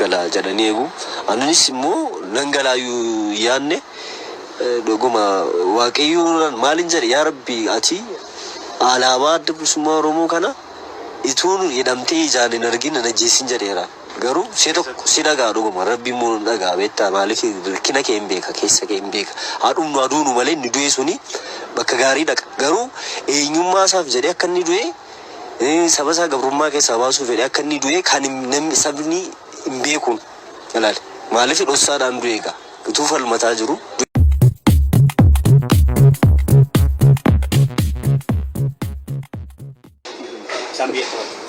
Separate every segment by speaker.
Speaker 1: gala jedhanii eegu anis immoo nan galaayu yaanne dhuguma waaqayyoon maalin jedhe yaa rabbi ati alaabaa adda bilisummaa Oromoo kana ituun hidhamtee ijaan hin argin najjeesin jedheera garuu si dhagaa dhuguma rabbi immoo dhagaa beektaa maaliif kina kee hin beeka keessa kee hin beeka haadhumnu aduunu malee inni du'e suni bakka gaarii dhaqa garuu eenyummaa isaaf jedhee akka inni du'e saba isaa gabrummaa keessaa baasuuf jedhee akka inni du'e kan namni sabni hin beekuun ilaali maaliif dhossaadhaan du'e egaa utuu falmataa jiru.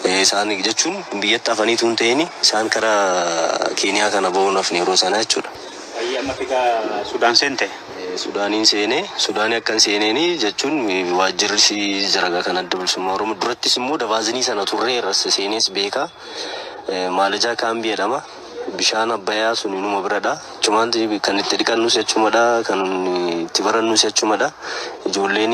Speaker 1: Isaan jechuun biyyatti afanii tuun ta'ini isaan karaa Keeniyaa kana ba'uudhaaf yeroo sana jechuudha.
Speaker 2: Amma figaa Sudaan seente.
Speaker 1: Sudaaniin seenee Sudaanii akkan seeneeni jechuun waajjirri jaragaa kan adda bilisummaa Oromoo durattis immoo dabaazinii sana turree irras seenes beeka maalajaa kaambii jedhama. Bishaan Abbayyaa sun inuma biradha. Cumaanti kan itti dhiqannus jechumadha. Kan itti barannus jechumadha. Ijoolleen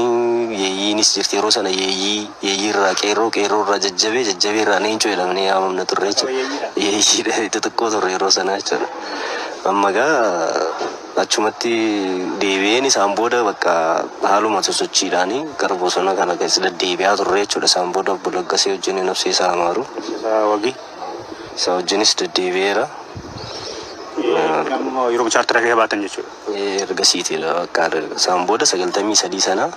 Speaker 1: yeeyyiinis jirti yeroo sana yeeyyiirraa qeerroo irraa jajjabee irraa neencoo jedhamanii yaamamna turre jechuudha. Yeeyyiidha xixiqqoo turre yeroo sana jechuudha. Amma gaa achumatti deebi'een isaan booda bakka haaluma sosochiidhaanii gara bosona kana keessa deddeebi'aa turre jechuudha. Isaan booda Bulaggasee wajjin nafsee isaa amaaru.
Speaker 2: Wagii.
Speaker 1: Isa wajjinis deddeebi'eera.
Speaker 2: Yeroo chaartara kee baatan jechuudha.
Speaker 1: Ergasiitiidha bakka isaan booda 93 sana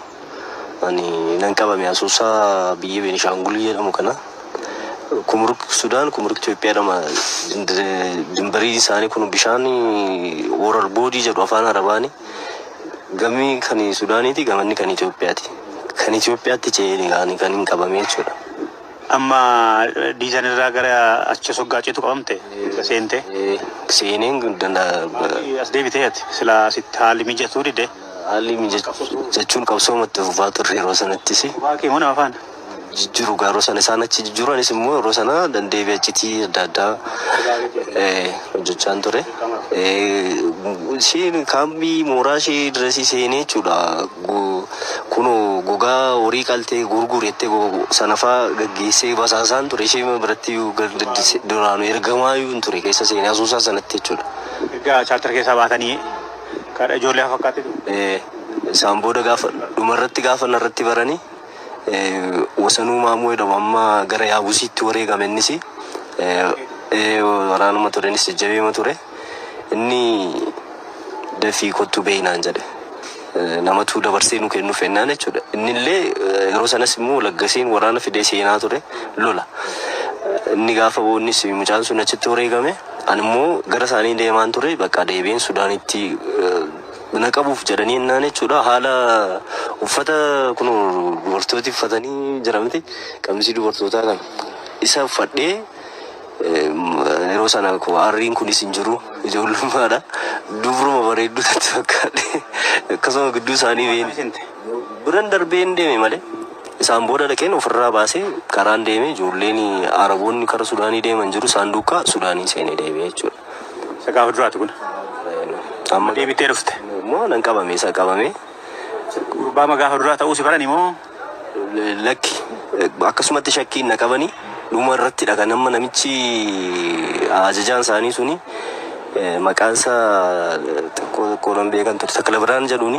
Speaker 1: ani nan qabame Asuusaa biyya Beenishaangul jedhamu kana kumruk Sudaan kumruk Itoophiyaa dhama dimbarii isaanii kun bishaan Oral Boodii jedhu afaan Arabaani gamni kan Sudaaniiti gamanni kan Itoophiyaati. Kan Itoophiyaatti ce'ee kan hin qabame jechuudha.
Speaker 2: Amma diizaan irraa gara achi soggaaceetu qabamte seente.
Speaker 1: Seeneen
Speaker 2: as deebitee ati sila sitti haalli mijatuu dide.
Speaker 1: Haalli mijachuu jechuun qabsoomatti fufaa turre yeroo sanattis.
Speaker 2: Waaqii moo nama afaan?
Speaker 1: Jijjiiru gaaroo sana isaan achi jijjiiranis immoo yeroo sana dandeebi'ee achitti adda addaa hojjechaan ture. Isheen kaambii mooraa ishee dirasii seenee jechuudha. Kun gogaa horii qaltee gurgurettee sanafaa gaggeessee basaasaan ture ishee biratti duraanuu ergamaayyuu hin ture keessa seenee Asuusaa sanatti jechuudha.
Speaker 2: Egaa chaartara keessaa baatanii kaadha ijoollee fakkaate.
Speaker 1: Isaan booda gaafa dhumarratti gaafa narratti baranii wasanuu maamuu jedhamu amma gara Yaabusiitti wareegame innis waraanuma turenis jajjabeema ture inni dafii kottu beeynaan jedhe. Namatu dabarsee nu kennuuf ennaan jechuudha. Innillee yeroo sanas immoo Laggaseen waraana fidee seenaa ture lola. Inni gaafa boonnis mucaan sun achitti wareegame ani immoo gara isaanii deemaan ture bakka deebiin Sudaanitti naqabuuf jedhanii ennaan jechuudha. Haala uffata kun dubartooti uffatanii jiramti qamisii dubartootaa kan isa uffadhee yeroo sana arriin kunis hin jiru ijoollummaadha. Dubruma bareedduu tatti fakkaadhe akkasuma gidduu isaanii biran darbeen deeme malee isaan booda dhaqeen ofirraa baasee karaan deeme ijoolleen Araboonni kara Sudaanii deeman jiru isaan duukaa Sudaanii seenee deebi'ee jechuudha.
Speaker 2: Isa gaafa duraati kun.
Speaker 1: Amma
Speaker 2: deebitee dhufte.
Speaker 1: Moo nan qabame isa qabame.
Speaker 2: Gurbaa gaafa duraa ta'uu si barani moo?
Speaker 1: Lakki akkasumatti shakkiin na qabanii dhuma irratti dhaga nama namichi ajajaan isaanii suni maqaan isaa xiqqoo nan beekan ture Takla Biraan jedhuuni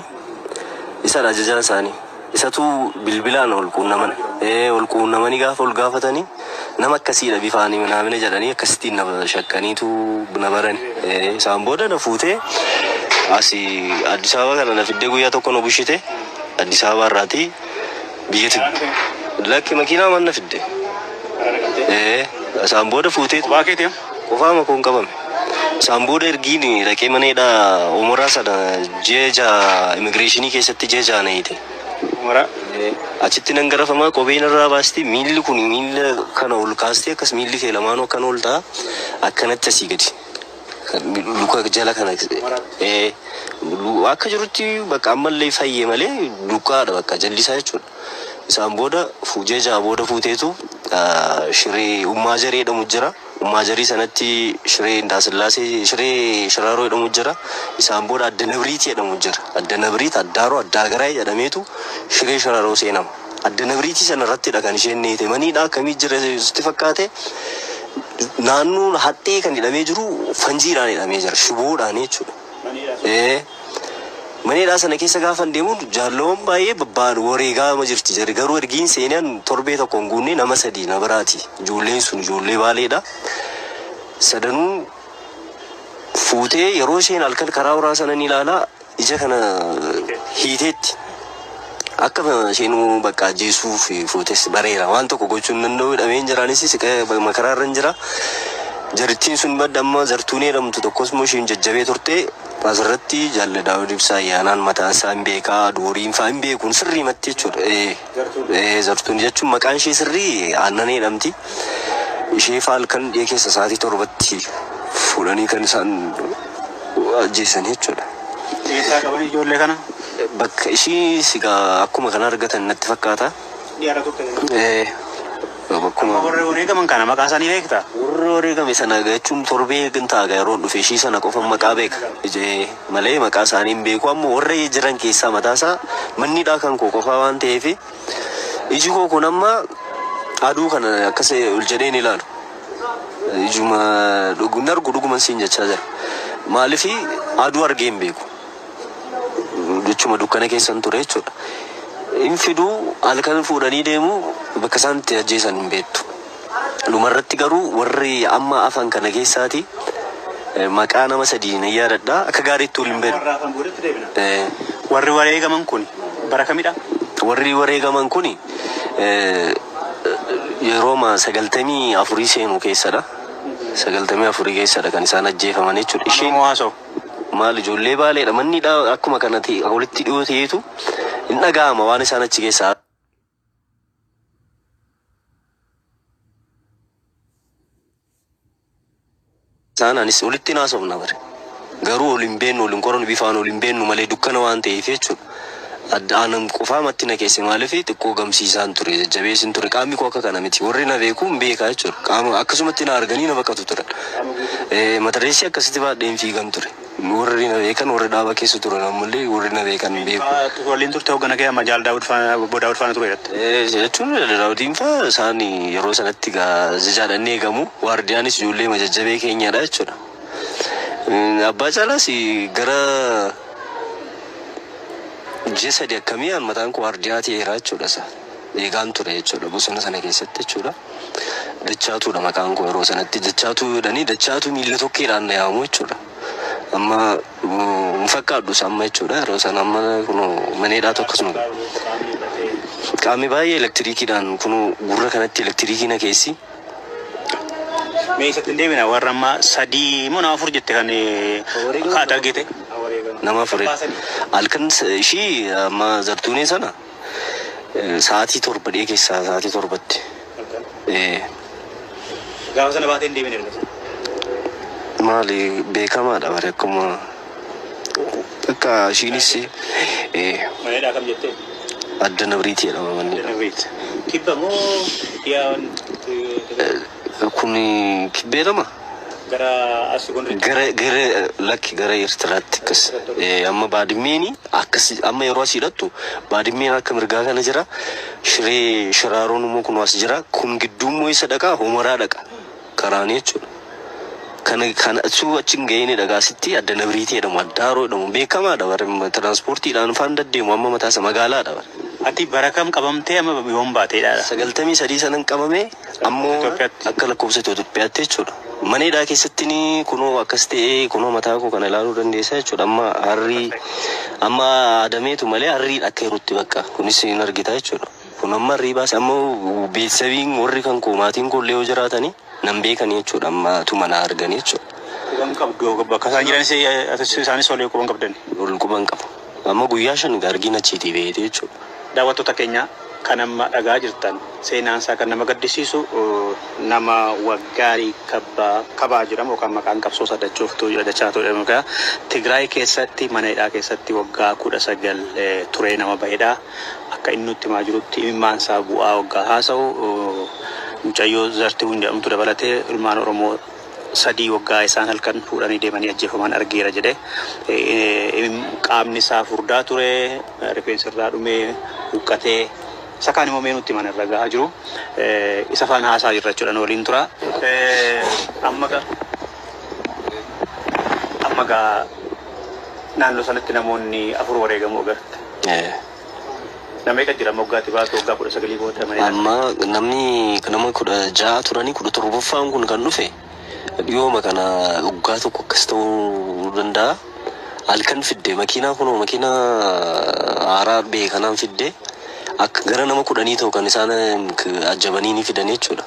Speaker 1: isa ajajaan isaanii isatu bilbilaan ol quunnamanii gaafa ol gaafatanii nama akkasiidha bifaanii naamina jedhanii akkasittiin na shakkaniitu na barani. Isaan booda na fuutee asii Addis Ababa kana na fiddee guyyaa tokko na bushite Addis Ababa irraatii biyyatti lakki makiinaa manna fidde. Isaan booda fuutee qofaa makoon qabame. Isaan booda ergiin dhaqee maneedha umuraa sana jeja immigireeshinii keessatti jeja na hiite. Achitti nan garafamaa kopheen irraa baasti miilli kun miilla kana ol kaastee akkas miilli kee lamaanuu akkan ol ta'a akkanatti asii gadi. Luka jala kana akka jirutti bakka ammallee fayyee malee dukaadha bakka jallisaa jechuudha. Isaan booda jeja booda fuuteetu shiree ummaa jaree jedhamu jira. Ummaa jarii sanatti shiree Indaasillaasee shiree Shiraaroo jedhamu jira. Isaan booda Adda Nabriitii jedhamu jira. Adda Nabriit Addaaroo Addaa Garaa jedhameetu shiree Shiraaroo seenama. Adda Nabriitii sana irratti kan isheen neete maniidha akkamii jira sitti fakkaate naannoon haxxee kan hidhamee jiru fanjiidhaan hidhamee jira shiboodhaan jechuudha. Maneedhaa sana keessa gaafa deemu jaalawwan baay'ee babbaan wareegaama jirti jira garuu ergiin seenaan torbee tokko hin guunne nama sadii na biraati ijoolleen sun ijoollee baaleedha. Sadanuu fuutee yeroo isheen halkan karaa waraana sana ni ilaalaa ija kana hiiteetti akka isheen bakka jeesuuf fuutes bareera waan tokko gochuun danda'u hidhameen jiraanis makaraarra hin jira. Jarittiin sun badda amma zartuun jedhamtu tokkos immoo isheen jajjabee turte asirratti jaalle Daawud Ibsaa ayyaanaan mataan isaa hin beekaa dooriin fa'aa hin beekuun sirrii matti jechuudha. Zartuun jechuun maqaan ishee sirrii aannan jedhamti. Ishee faalkan dhiyee keessa sa'aatii 7tti fuudhanii kan isaan ajjeesan jechuudha.
Speaker 2: Dhiyeessaa qaban ijoollee kana?
Speaker 1: Bakka ishii sigaa akkuma kana argatan natti fakkaata.
Speaker 2: Dhiyaara turte? Bakkuma warri wareegaman kana maqaa isaanii beektaa?
Speaker 1: Warri wareegame sana jechuun torbee gintaaga yeroo dhufe ishii sana qofa maqaa beeka. Ijee malee maqaa isaanii hin beeku ammoo warri jiran keessaa mataasaa mannidhaa kan koo qofaa waan ta'eef iji koo kun amma aduu kana akkas ol jedheen ilaalu. Ijuma dhugun argu dhuguman siin jechaa jira. Maaliif aduu argee hin beeku. Jechuma dukkana keessan ture jechuudha. Infiduu halkan fuudhanii deemu bakka isaan itti ajjeesan hin beektu. Dhumarratti garuu warri amma afan kana keessaati maqaa nama sadii na yaadadha akka gaariitti waliin beeku.
Speaker 2: Warri wareegaman kun bara kamidha?
Speaker 1: Warri wareegaman kun yeroo 94 seenuu keessadha. 94 keessadha kan isaan ajjeefaman jechuudha.
Speaker 2: Isheen
Speaker 1: maal ijoollee baaleedha mannidha akkuma kanatti walitti dhiyoo ta'eetu hin dhaga'ama waan isaan achi keessaa. Isaan anis walitti naasofna bare garuu waliin beennu waliin qoran bifaan waliin beennu malee dukkana waan ta'eef jechuudha. Addaan qofaa matti na keessa maaliif xiqqoo gamsiisaan ture jajjabeessin ture qaamni koo akka kana miti warri na beeku hin beekaa jechuudha. Qaama akkasumatti na arganii na baqatu turan. Matareessi akkasitti baadheen fiigan ture. Warri na beekan warri dhaaba keessa turan ammallee warri na beekan hin beeku.
Speaker 2: Waliin turte hoggana kee amma jaal Daawud faana ture jettee?
Speaker 1: Jechuun Daawudiin fa'aa isaan yeroo sanatti jaadhannee eegamu waardiyaanis ijoollee majajjabee keenyadha jechuudha. Abbaa Caalaas gara Jessadi akkamii mataan koo waardiyaa ta'eera jechuudha isaa. Eegaan ture jechuudha bosona sana keessatti jechuudha. Dachaatuudha maqaan koo yeroo sanatti dachaatuudhanii dachaatu miila tokkeedhaan na yaamu jechuudha. Amma hin fakkaadhu amma jechuudha yeroo sana amma kunoo maneedhaa tokkosuma. Qaamni baay'ee elektiriikiidhaan kunoo gurra kanatti elektiriikii na keessi.
Speaker 2: Mee isatti hin deemina warra amma sadii moo nama afur jette kan kaata argite?
Speaker 1: Nama afur. Halkan ishii amma zartuunee sana sa'aatii 7 dhiyee keessaa sa'aatii 7tti.
Speaker 2: Gaafa sana baatee hin deemine
Speaker 1: maali beekamaadha bare akkuma akka ishiinis
Speaker 2: maneedhaa kam jettee?
Speaker 1: Adda Nabriiti jedhama manni.
Speaker 2: Nabriiti. Kibba moo dhiyaan?
Speaker 1: Kun kibbeedhama?
Speaker 2: Gara asii kun
Speaker 1: gara lakki gara Eertiraatti akkas amma baadimmeeni akkas amma yeroo asii hidhattu baadimmeen akka mirgaa kana jira shiree shiraaroon immoo kun as jira kun gidduu immoo isa dhaqaa homaraa dhaqa karaanii jechuudha. Kana suu achiin ga'een dhagaasitti Adda Nabriiti jedhamu addaaroo jedhamu beekamaadha bare tiraanspoortiidhaan faan deddeemu amma mataasa magaalaadha bare.
Speaker 2: Ati bara kam qabamtee amma yoom baateedha?
Speaker 1: 93 sanan qabame ammoo akka lakkoofsa Itoophiyaatti jechuudha. Maneedhaa keessatti ni kunoo akkas ta'ee kunoo mataa koo kana ilaaluu dandeessa jechuudha. Amma harrii amma adameetu malee harrii akka jirutti bakka kunis hin argita jechuudha. Kun amma harrii baase ammoo beetsabiin warri kan koo maatiin koo illee yoo jiraatanii nan beekanii jechuudha. Amma tu mana arganii jechuudha.
Speaker 2: Quban qabdu bakka isaan jiranis isaanis olee quban qabdani.
Speaker 1: Quban qabu. Amma guyyaa 5 argina achiitii beete jechuudha.
Speaker 2: Daawwattoota keenya kan amma dhagaa jirtan seenaan isaa kan nama gaddisiisu nama waggaarii kabaa jedhamu yookaan maqaan qabsoo sadachuuftuu dachaatoo jedhamu. Tigraay keessatti mana hidhaa keessatti waggaa 19 ture nama bahedha. Akka inni nutti himaa jirutti imimmaan isaa bu'aa waggaa haasa'u mucayyoo zartii hundamtu dabalatee ilmaan Oromoo sadii waggaa isaan halkan fuudhanii deemanii ajjeefaman argeera jedhe. Qaamni isaa furdaa ture rifeensi irraa dhumee huqqatee Sakaan immoo meenutti mana irra gahaa jiru. Isa faana haasaa jirra jechuudha waliin tura. Amma gaa naannoo sanatti namoonni 4 wareegamuu agarte. Namni jira moggaatti baatu waggaa 19 booda malee.
Speaker 1: Amma namni nama 16 turanii 17ffaan kun kan dhufe dhiyooma kana waggaa tokko akkas ta'uu danda'a. Halkan fidde makiinaa kunoo makiinaa haaraa beekanaan fidde akka gara nama 10 ta'u kan isaan ajjabanii ni fidan jechuudha.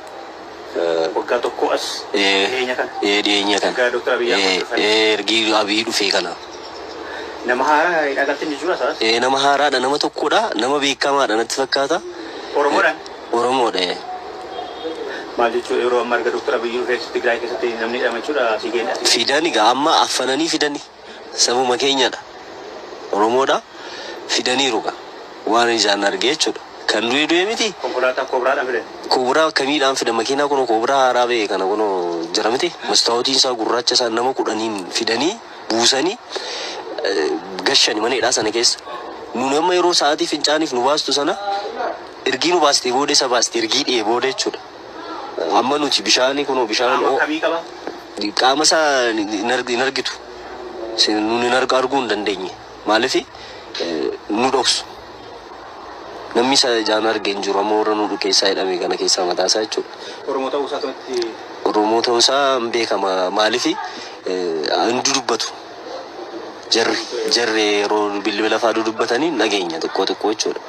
Speaker 2: Waggaa tokko as dhiyeenya kana.
Speaker 1: Dhiyeenya kana.
Speaker 2: Waggaa Dr. Abiyyi
Speaker 1: ergi Abiy dhufee kana.
Speaker 2: Nama haaraa agartee jechuudha saas.
Speaker 1: Nama haaraadha, nama tokkodha, nama beekamaadha natti fakkaata.
Speaker 2: Oromoodha.
Speaker 1: Oromoodha.
Speaker 2: Maal jechuudha yeroo amma arga Dr. Abiyyi dhufee Tigraay keessatti namni hidhama jechuudha si geenya.
Speaker 1: Fidani gaa amma affananii fidani. Sabuma keenyadha. Oromoodha. Fidaniiru gaa. Waan ijaan argee jechuudha. Kan du'e miti.
Speaker 2: Konkolaataa Koobiraadhaan fidan.
Speaker 1: Koobraa kamiidhaan fidan makiinaa kun Koobraa haaraa ba'e kana kun jira miti. Mastaawotiin isaa gurraacha isaa nama 10 fidanii buusanii gashani mana hidhaa sana keessa. Nuuni amma yeroo sa'aatii fincaaniif nu baastu sana ergii nu baastee booda isa baaste ergii dhiyee booda jechuudha. Amma nuti bishaanii kun bishaan
Speaker 2: kamii qaba?
Speaker 1: Qaama isaa hin argitu. Nuuni arguu hin dandeenye. Maaliif nu dhoksu. Namni isa ijaan argee hin jiru amma warra nu keessaa hidhame kana keessaa mataa isaa jechuudha.
Speaker 2: Oromoo ta'uu isaa ta'utti.
Speaker 1: Oromoo ta'uu isaa hin beekama. Maaliif hin dubbatu. Jarri yeroo bilbila fa'aa dubbatanii nageenya xiqqoo jechuudha.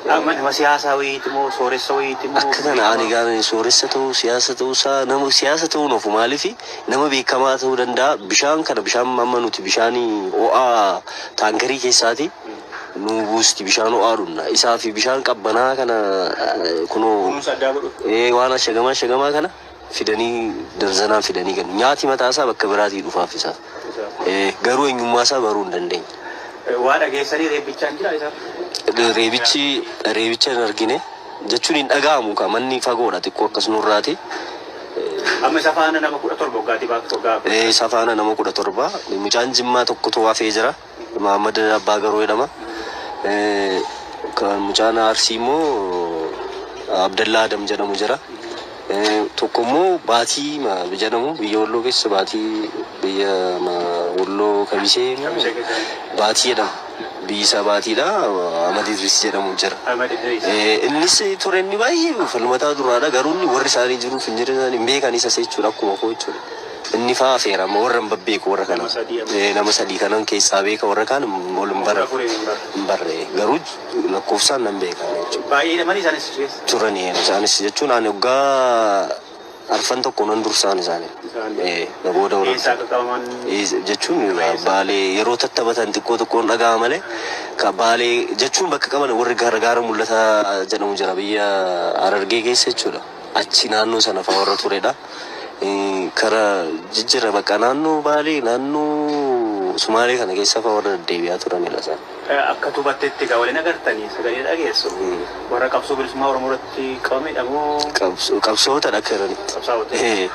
Speaker 2: Nama siyaasaa wayiiti moo sooressa wayiiti moo.
Speaker 1: Akka kana ani gaana sooressa ta'uu siyaasa ta'uu isaa nama siyaasa ta'uu nuufu maaliif nama beekamaa ta'uu danda'a. Bishaan kana bishaan amma nuti bishaanii ho'aa taankarii keessaati. Nu buusti bishaan ho'aa dhunna. Isaa fi bishaan qabbanaa kana kunoo waan shagamaa kana fidanii darzanaan fidanii kennu. Nyaati mataa isaa bakka biraatii dhufaaf isaa. Garuu eenyummaa isaa baruu hin dandeenye.
Speaker 2: Waa dhageessanii reebichaan jira isaa.
Speaker 1: Reebicha hin argine jechuun hin dhaga'amu ka manni fagoodha xiqqoo akkasumurraati.
Speaker 2: Amma isa faana nama 17 waggaati baatu waggaa.
Speaker 1: Isa faana nama 17 mucaan Jimmaa tokkotu hafee jira. Muhammad Abbaa Garoo jedhama. Kan mucaan Arsii immoo Abdallaa Adam jedhamu jira. Tokko immoo Baatii jedhamu biyya Walloo keessa Baatii biyya Walloo Kamisee Baatii jedhama. Biyyi isaa Baatiidha. Ahmad Idris jedhamu jira. Innis ture inni baay'ee falmataa duraadha. Garuu inni warri isaanii jiruuf hin jiran hin beekan isa jechuudha akkuma koo jechuudha. Inni fa'aa feera amma warra hin babbeeku warra kana. Nama 3 kanan keessaa beeka warra kaan ol hin barre. Garuu lakkoofsaan nan beekan jechuudha.
Speaker 2: Baay'ee namani isaanis
Speaker 1: turanii isaanis jechuun ani waggaa arfan tokko nan dursaan isaanii. Booda jechuun baalee yeroo tattaphatan xiqqoon dhagaa malee ka baalee jechuun bakka qaban warri gaara mul'ataa jedhamu jira biyya Harargee keessa jechuudha. Achi naannoo sana fa'aa warra turedha. Kara jijjiirra bakka naannoo baalee naannoo Sumaalee kana keessa fa'aa warra deddeebi'aa turanidha isaan.
Speaker 2: Akka tubatteetti egaa waliin agartanii sagalee dhageessu. Warra qabsoo bilisummaa Oromoo irratti qabamedha moo?
Speaker 1: Qabsoota akka jirani.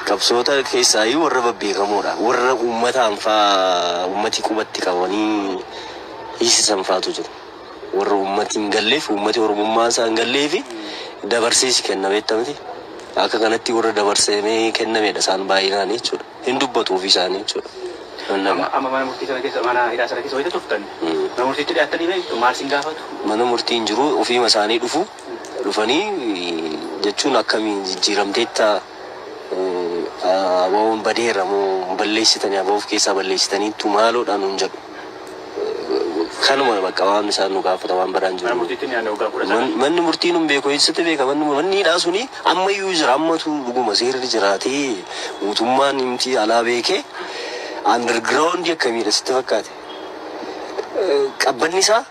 Speaker 1: Qabsoota keessaa warra babbeekamoodha. Warra uummataan fa'aa uummati qubatti qabanii hiisisan fa'aatu jiru. Warra uummati hin galleef uummati Oromummaa isaa hin galleefi dabarsees kenname jettame. Akka kanatti warra dabarsamee kennamedha isaan baay'inaan jechuudha. Hin dubbatu ofii isaanii jechuudha.
Speaker 2: Amma mana murtii sana keessa mana hidhaa sana keessa wayita turtan. Mana murtiitti dhiyaatanii beektu maal sin gaafatu?
Speaker 1: Mana murtii hin jiru ofiima isaanii dhufanii jechuun akkamii jijjiiramteetta abaa'uun badeera moo balleessitanii abaa'uuf keessaa balleessitaniitu maaloodhaan hin jedhu. Kanuma bakka waan isaan nu gaafata waan baraan jiru. Manni murtii nun beeku eessatti beeka manni hidhaa suni ammayyuu jira ammatu dhuguma seerri jiraatee mootummaan himti alaa beekee underground akkamiidha sitti fakkaate. Qabbanni isaa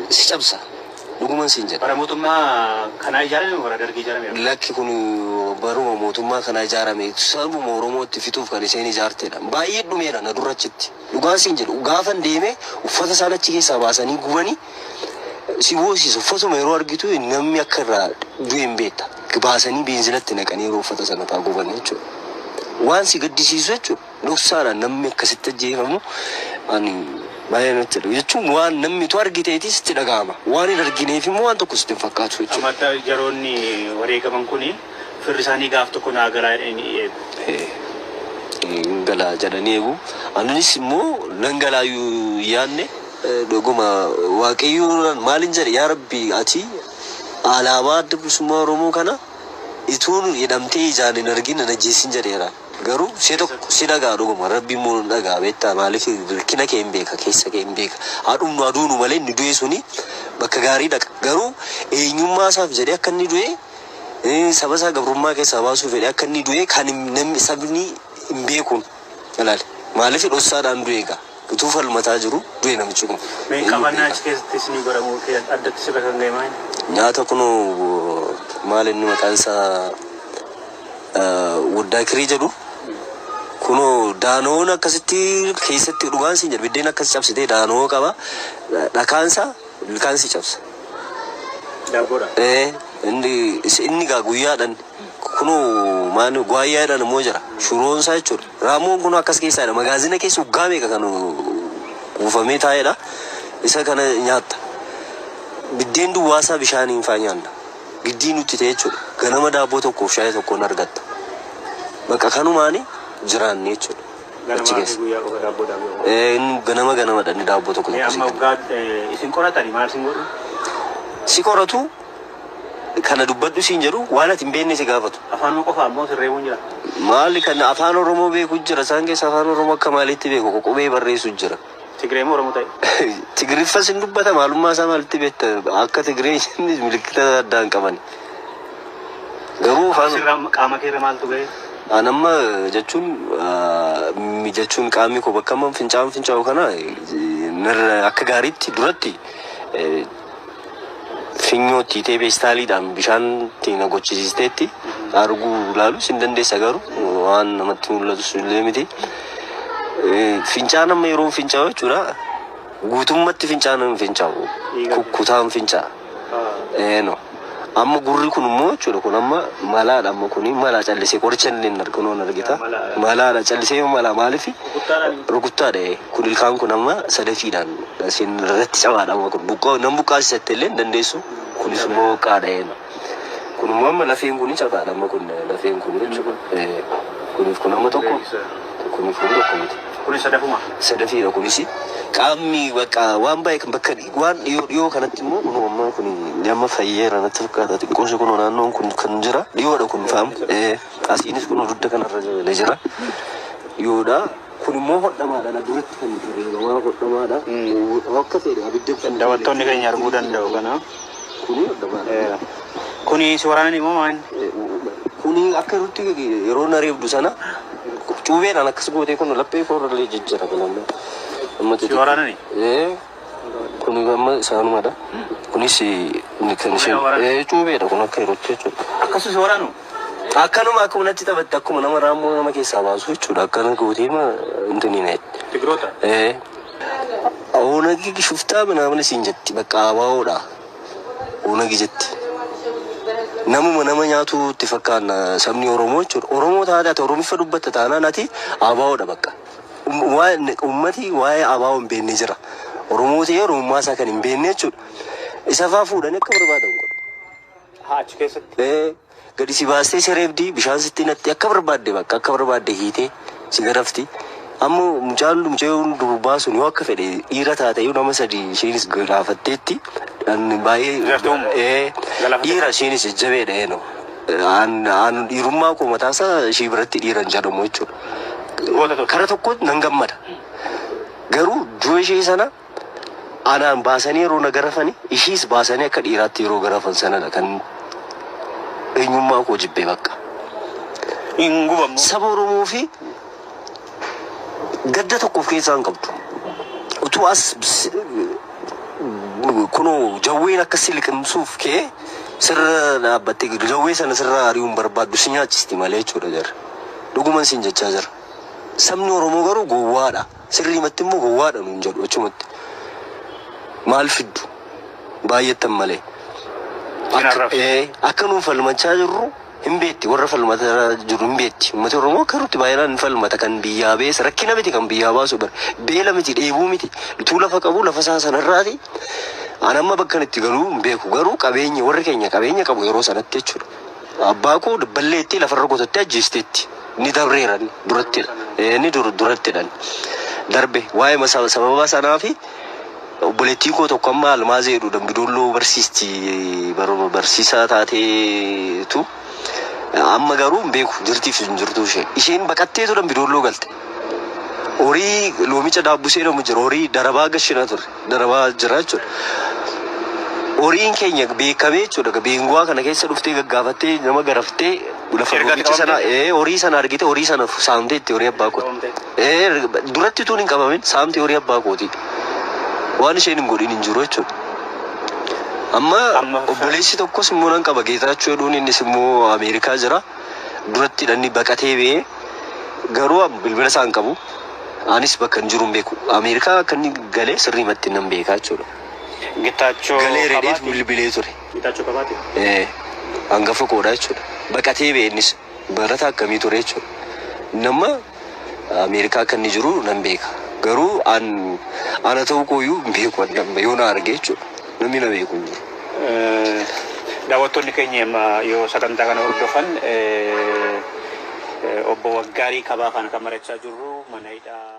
Speaker 1: si cabsa. Dhuguman siin jedha.
Speaker 2: Bara mootummaa kanaa ijaarame moo bara dargii ijaarame?
Speaker 1: Lakki kun baruma mootummaa kanaa ijaarame sabuma Oromootti fituuf kan isheen ijaartedha. Baay'ee dhumeera na durachitti. Dhugaan siin jedhu gaafan deeme uffata isaan achi keessaa baasanii gubanii si boosisu uffatuma yeroo argitu namni akka irraa du'e hin beekta. Baasanii beenzinatti naqanii yeroo uffata sana fa'aa guban jechuudha. Waan si gaddisiisu jechuudha. Dhoksaadhaan namni akkasitti ajjeefamu ani baay'ee natti dhufu jechuun waan namni tu argiteetis itti dhaga'ama waan hin argineef immoo waan tokko sitti hin fakkaatu jechuudha.
Speaker 2: Amadda jaroonni wareegaman kuni firri isaanii gaaf tokko naagalaa jedhanii eegu.
Speaker 1: Galaa jedhanii eegu anunis immoo nan galaayyuu yaadne dhuguma waaqayyoon maalin jedhe yaa rabbi ati alaabaa adda bilisummaa Oromoo kana ituun jedhamtee ijaan hin argin najjeessin jedheera. Garuu si dhagaa dhuguma rabbi immoo dhagaa beektaa maaliif bilkina kee hin beeka keessa kee hin beeka haadhumnu aduunu malee inni du'e suni bakka gaarii dhaqa garuu eenyummaa isaaf jedhee akka inni du'e saba isaa gabrummaa keessaa baasuuf jedhee akka inni du'e kan namni sabni hin beekuun ilaali maaliif dhossaadhaan du'e egaa utuu falmataa jiru du'e namichi kun.
Speaker 2: Qabannaa achi keessatti isinii godhamu addatti sirra kan ga'e maali?
Speaker 1: Nyaata kunoo maal inni maqaan isaa Wuddaa Kirii jedhu kunoo daanoon akkasitti keessatti dhugaan siin jedhu biddeen akkas cabsitee daanoo qaba dhakaansa ilkaansi cabsa.
Speaker 2: Daabboodha.
Speaker 1: Inni gaa guyyaadhaan kunoo maani guyyaadhaan immoo jira shuroonsaa jechuudha. Raamoon kunoo akkas keessaadha magaazina keessa uggaa meeqa kan kuufamee taa'edha isa kana nyaatta. Biddeen duwwaasaa bishaaniin faa nyaanna. Giddii nutti ta'e jechuudha. Ganama daabboo tokkoof shaayii tokkoon argatta. Bakka kanumaani jiraanne jechuudha. Ganama dhanni daabboo tokko tokko.
Speaker 2: Amma waggaa isin qoratani maal isin godhu?
Speaker 1: Si qoratu kana dubbadhu siin jedhu waan ati hin beekne si gaafatu.
Speaker 2: Afaanuma qofa ammoo sirreemuun jira.
Speaker 1: Maali kan afaan Oromoo beeku jira isaan keessa afaan Oromoo akka maalitti beeku qubee barreessu jira.
Speaker 2: Tigree moo Oromoo ta'e?
Speaker 1: Tigriffas hin dubbata maalummaa isaa maalitti beekta akka Tigree milikkita adda hin qaban. Garuu
Speaker 2: afaan qaama keerra maaltu ga'e?
Speaker 1: Anamma jechuun qaamni koo bakka amma fincaa'u kana akka gaariitti duratti finyootti ta'ee beestaaliidhaan bishaan tina gochisiisteetti arguu ilaalu sin dandeessa garuu waan namatti mul'atu illee miti. Fincaan amma yeroo fincaa'u jechuudha guutummatti fincaan hin fincaa'u kukutaan fincaa'a. Amma gurri kun immoo jechuudha kun amma malaadha amma kuni malaa callisee qoricha illee hin arginu argita malaadha callisee malaa maaliif rukuttaadha kun ilkaan kun amma sadafiidhaan isin irratti cabaadha amma kun buqqoo nan buqqaasisatte illee dandeessu kunis immoo qaadha kun immoo amma lafeen kuni cabaadha amma kun lafeen kun jechuudha kunis kun amma tokko kunis kun tokko miti.
Speaker 2: Kunis sadafuma.
Speaker 1: Sadafiidha kunis qaamni bakka waan baay'ee kan bakka waan dhiyoo kanatti immoo kun amma kun amma fayyeera natti fakkaata xiqqoon kun naannoon kun kan jira dhiyoodha kun faamu asiinis kun dudda kanarra jira dhiyoodha kun immoo hodhamaadha duratti kan waan hodhamaadha akka fedhe abidda kan
Speaker 2: daawwattoonni keenya arguu danda'u kana
Speaker 1: kuni hodhamaadha
Speaker 2: kuni si waraanani immoo maal
Speaker 1: kuni akka irratti yeroo nareebdu sana cuubeedhaan akkas gootee kun laphee koorrallee jijjira galanna.
Speaker 2: Si waraanani?
Speaker 1: Kun amma isaanumadha. Kunis kan isheen cuubeedha kun akka yerootti jechuudha.
Speaker 2: Akkasuma si waraanu?
Speaker 1: Akkanuma akkuma natti taphatte akkuma nama raammoo nama keessaa baasu jechuudha. Akkana gootee ma intini na jetti.
Speaker 2: Tigiroota?
Speaker 1: Oonagi shuftaa mana siin jetti bakka abaawoodha. Oonagi jetti. Namuma nama nyaatu itti fakkaanna sabni Oromoo jechuudha. Oromoo taate Oromiffa dubbatta taanaan ati abaawoodha bakka. Ummati waa'ee abaawoo hin beekne jira. Oromoo ta'ee Oromummaa isaa kan hin beekne jechuudha. Isa faa fuudhanii akka barbaadan godhu.
Speaker 2: Achi keessatti?
Speaker 1: Gadi si baastee si reebdi bishaan sitti natti akka barbaadde bakka akka barbaadde hiitee si garafti. Amma mucaan durbaa sun yoo akka fedhe dhiira taate nama sadii isheenis gaafatteetti baay'ee dhiira isheenis jajjabeedha eenyu. Dhiirummaa koo mataasaa ishee biratti dhiira hin jedhamu jechuudha. Kara tokkotti nan gammada. Garuu du'a ishee sana anaan baasanii yeroo na garafani ishiis baasanii akka dhiiraatti yeroo garafan sanadha kan eenyummaa koo jibbee bakka. Saba Oromoo fi gadda tokkoof keessaa hin qabdu. Utuu as kunoo jawween akkasii liqimsuuf kee sirra dhaabbattee jawwee sana sirra ari'uun barbaaddu si nyaachisti malee jechuudha jira. Dhuguman siin jechaa jira. Sabni Oromoo garuu gowwaadha. Sirriimatti immoo gowwaadha nuun jedhu achumatti. Maal fiddu? Baay'attan malee. Akka nuun falmachaa jirru himbeetti warra falmata jiru himbeetti uummata Oromoo karutti baay'inaan falmata kan biyyaa bees rakkina miti kan biyyaa baasu bar beela miti dheebuu miti utuu lafa qabu lafa isaa sanarraati anamma bakka itti galuu beeku garuu qabeenya warri keenya qabeenya qabu yeroo sanatti jechuudha abbaa koo balleetti lafarra gototte ajjeesteetti ni dabreeran duratti ni durattiidhaan darbe waa'ee sababa sanaa fi obboleettii koo tokko amma almaazee jedhu Dambidolloo barsiisaa taateetu amma garuu beeku jirtiif hin jirtu isheen baqatteetu Dambidolloo galte horii loomicha daabbusee dhamu jira horii darabaa gashina ture darabaa jira jechuudha horiin keenya beekamee jechuudha beenguwaa kana keessa dhuftee gaggaafattee nama garaftee lafa loomicha sana horii sana argite horii sana saamteetti horii abbaa kooti duratti tuun hin qabamin saamtee horii abbaa kooti waan isheen hin godhin hin jiru jechuudha amma obboleessi tokkos immoo nan qaba Geetaachoo jedhuun innis immoo Ameerikaa jira duratti dhanni baqatee bee garuu bilbila isaa hin qabu anis bakka hin jiru hin beeku Ameerikaa akka inni galee sirriimatti nan beekaa jechuudha.
Speaker 2: Geetaachoo
Speaker 1: galee reedheet bilbilee ture.
Speaker 2: Geetaachoo qabaate.
Speaker 1: Hangafa koodha jechuudha. Baqatee bee innis barata akkamii ture jechuudha. Nama Ameerikaa akka inni jiru nan beeka. Garuu ana ta'uu kooyyuu hin beeku yoo na arge jechuudha. Namni na beeku hin jiru.
Speaker 2: Daawwattoonni keenya yoo sagantaa kana hordofan obbo Waggaarii Kabaa kana kan marachaa jirru mana hidhaa